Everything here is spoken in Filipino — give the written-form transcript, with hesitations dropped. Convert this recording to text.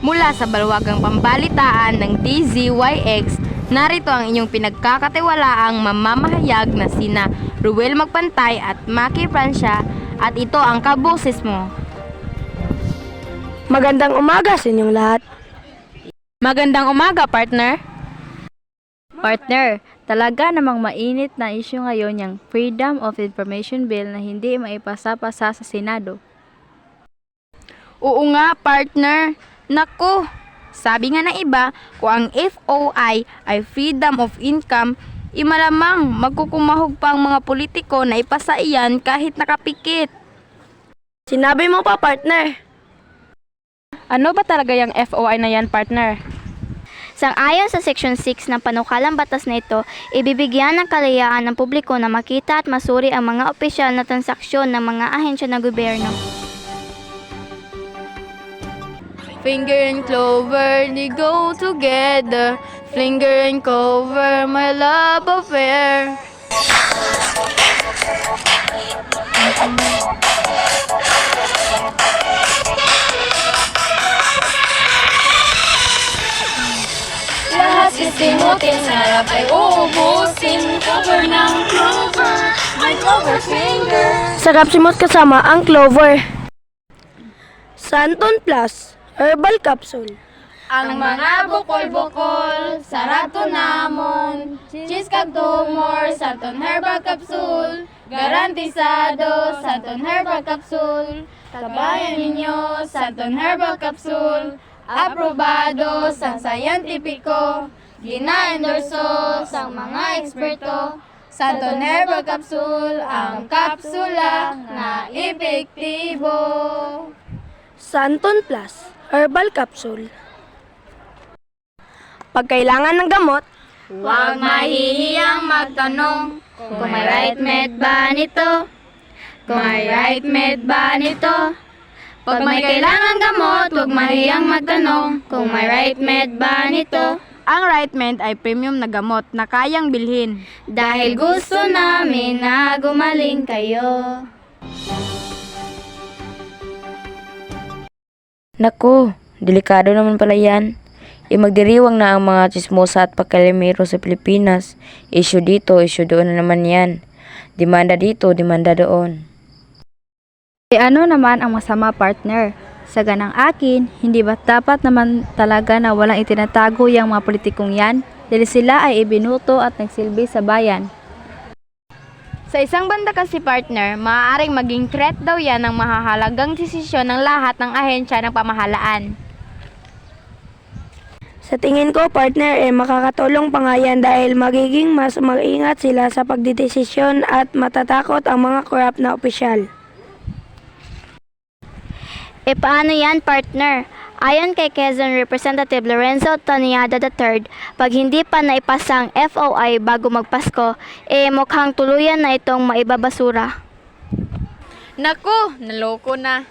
Mula sa balwagang pambalitaan ng DZYX, narito ang inyong pinagkakatiwalaang mamamahayag na sina Ruel Magpantay at Maki Francia, at ito ang kaboses mo. Magandang umaga sa inyong lahat. Magandang umaga, partner. Partner, talaga namang mainit na isyu ngayon yung Freedom of Information Bill na hindi maipasa-pasa sa Senado. Oo nga, partner. Naku, sabi nga ng iba, kung ang FOI ay Freedom of Income, malamang magkukumahog pa ang mga politiko na ipasa iyan kahit nakapikit. Sinabi mo pa, partner. Ano ba talaga yung FOI na yan, partner? Sang-ayon sa Section 6 ng panukalang batas na ito, ibibigyan ng kalayaan ng publiko na makita at masuri ang mga opisyal na transaksyon ng mga ahensya ng gobyerno. Finger and clover, they go together. Finger and clover, my love affair. Lahat sisimutin, sarap ay uubusin. Cover ng clover, my clover finger. Sarap simot kasama ang clover. Santon Plus Herbal Capsule. Ang mga bukol-bukol, sarato namon, cheese kag tumor, Santon Herbal Capsule, garantisado, Santon Herbal Capsule, kabayan ninyo, Santon Herbal Capsule, aprobado sang sayantipiko, gina-endorso sang mga eksperto, Santon Herbal Capsule, ang kapsula na epektibo. Santon Plus Herbal Capsule. Pag kailangan ng gamot, Huwag mahihiyang magtanong kung may right med ba nito? Kung may right med ba nito? Pag may kailangan gamot, huwag mahihiyang magtanong kung may right med ba nito? Ang right med ay premium na gamot na kayang bilhin. Dahil gusto namin na gumaling kayo. Naku, delikado naman pala yan. Magdiriwang na ang mga tsismosa at pagkalimero sa Pilipinas. Issue dito, issue doon na naman yan. Demanda dito, demanda doon. Ano naman ang masama, partner? Sa ganang akin, hindi ba dapat naman talaga na walang itinatago yung mga politikong yan? Dahil sila ay ibinuto at nagsilbi sa bayan. Sa isang banda kasi, partner, maaaring maging threat daw yan ng mahahalagang desisyon ng lahat ng ahensya ng pamahalaan. sa tingin ko, partner, makakatulong pa nga yan dahil magiging mas mag-ingat sila sa pagdidesisyon at matatakot ang mga korap na opisyal. Paano yan, partner? Ayon kay Quezon Representative Lorenzo Taniada III, pag hindi pa naipasa ang FOI bago magpasko, mukhang tuluyan na itong maibabasura. Naku, naloko na.